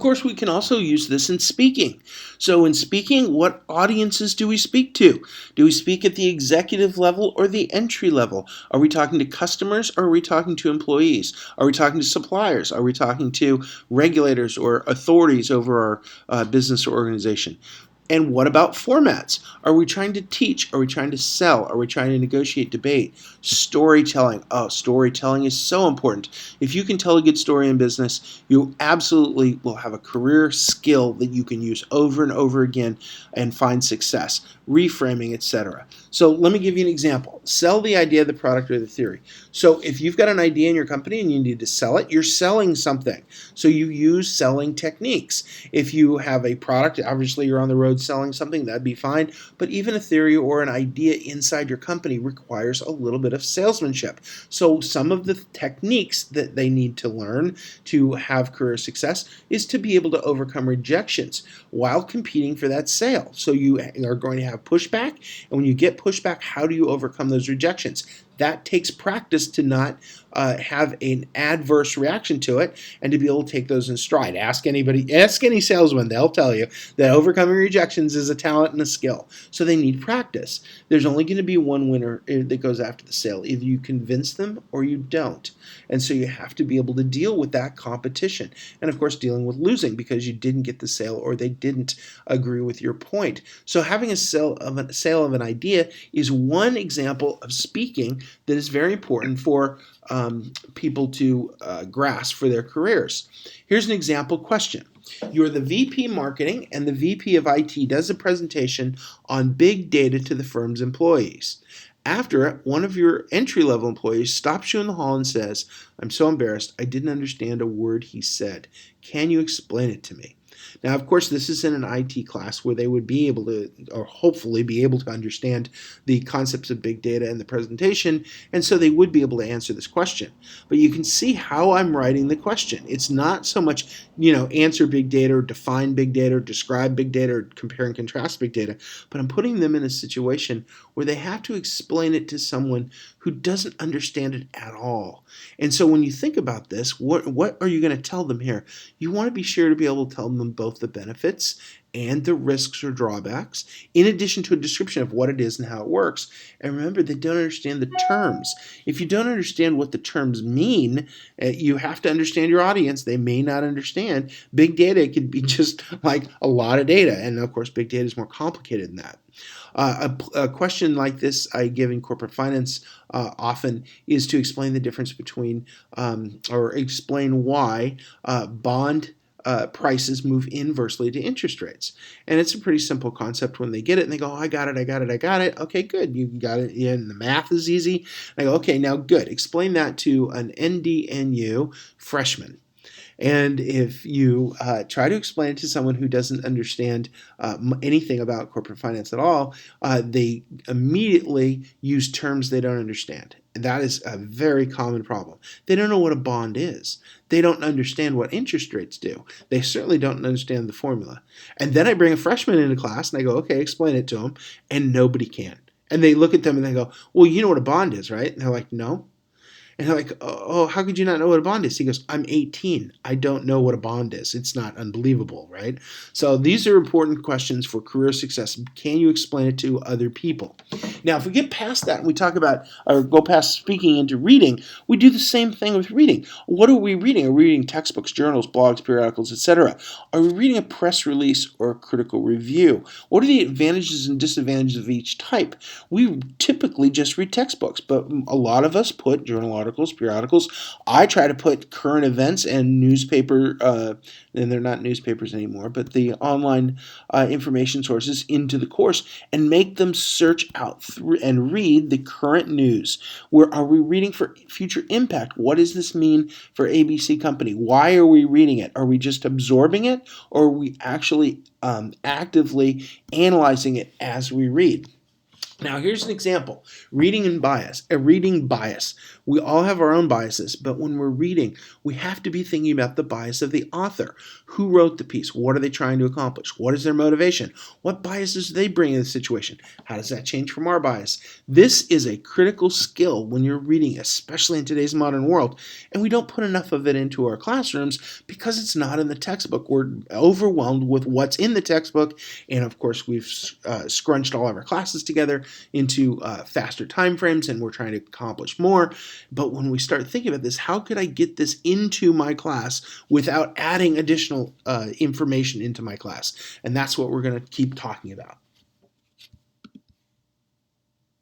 Of course, we can also use this in speaking. So in speaking, what audiences do we speak to? Do we speak at the executive level or the entry level? Are we talking to customers or are we talking to employees? Are we talking to suppliers? Are we talking to regulators or authorities over our business or organization? And what about formats? Are we trying to teach? Are we trying to sell? Are we trying to negotiate, debate? Storytelling. Oh, storytelling is so important. If you can tell a good story in business, you absolutely will have a career skill that you can use over and over again and find success, reframing, etc. So let me give you an example. Sell the idea, the product, or the theory. So if you've got an idea in your company and you need to sell it, you're selling something. So you use selling techniques. If you have a product, obviously you're on the road selling something, that'd be fine. But even a theory or an idea inside your company requires a little bit of salesmanship. So some of the techniques that they need to learn to have career success is to be able to overcome rejections while competing for that sale. So you are going to have pushback, and when you get pushback, how do you overcome those rejections? That takes practice to not have an adverse reaction to it and to be able to take those in stride. Ask any salesman, they'll tell you that overcoming rejections is a talent and a skill. So they need practice. There's only going to be one winner that goes after the sale. Either you convince them or you don't. And so you have to be able to deal with that competition. And of course, dealing with losing because you didn't get the sale or they didn't agree with your point. So having a sale of an idea is one example of speaking that is very important for people to grasp for their careers. Here's an example question. You're the VP marketing and the VP of IT does a presentation on big data to the firm's employees. After it, one of your entry-level employees stops you in the hall and says, "I'm so embarrassed, I didn't understand a word he said. Can you explain it to me?" Now, of course, this is in an IT class where they would be able to, or hopefully be able to understand the concepts of big data and the presentation, and so they would be able to answer this question. But you can see how I'm writing the question. It's not so much, answer big data or define big data or describe big data or compare and contrast big data, but I'm putting them in a situation where they have to explain it to someone who doesn't understand it at all. And so when you think about this, what are you going to tell them here? You want to be sure to be able to tell them both the benefits and the risks or drawbacks, in addition to a description of what it is and how it works. And remember, they don't understand the terms. If you don't understand what the terms mean, you have to understand your audience. They may not understand. Big data could be just like a lot of data. And of course, big data is more complicated than that. A question like this I give in corporate finance often is to explain the difference between or explain why bond prices move inversely to interest rates. And it's a pretty simple concept when they get it and they go, "Oh, I got it. Okay, good. You got it. Yeah, and the math is easy." I go, "Okay, now good. Explain that to an NDNU freshman." And if you try to explain it to someone who doesn't understand anything about corporate finance at all, they immediately use terms they don't understand. And that is a very common problem. They don't know what a bond is. They don't understand what interest rates do. They certainly don't understand the formula. And then I bring a freshman into class and I go, "Okay, explain it to them," and nobody can. And they look at them and they go, "Well, you know what a bond is, right?" And they're like, "No." And they're like, "Oh, how could you not know what a bond is?" He goes, "I'm 18. I don't know what a bond is." It's not unbelievable, right? So these are important questions for career success. Can you explain it to other people? Now, if we get past that and we talk about, or go past speaking into reading, we do the same thing with reading. What are we reading? Are we reading textbooks, journals, blogs, periodicals, etc.? Are we reading a press release or a critical review? What are the advantages and disadvantages of each type? We typically just read textbooks, but a lot of us put journal articles, periodicals. I try to put current events and newspaper, and they're not newspapers anymore, but the online information sources into the course and make them search out through and read the current news. Where are we reading for future impact? What does this mean for ABC Company? Why are we reading it? Are we just absorbing it, or are we actually actively analyzing it as we read? Now, here's an example. Reading bias. We all have our own biases, but when we're reading, we have to be thinking about the bias of the author. Who wrote the piece? What are they trying to accomplish? What is their motivation? What biases do they bring in the situation? How does that change from our bias? This is a critical skill when you're reading, especially in today's modern world, and we don't put enough of it into our classrooms because it's not in the textbook. We're overwhelmed with what's in the textbook, and of course, we've scrunched all of our classes together into faster time frames, and we're trying to accomplish more. But when we start thinking about this, how could I get this into my class without adding additional information into my class? And that's what we're going to keep talking about.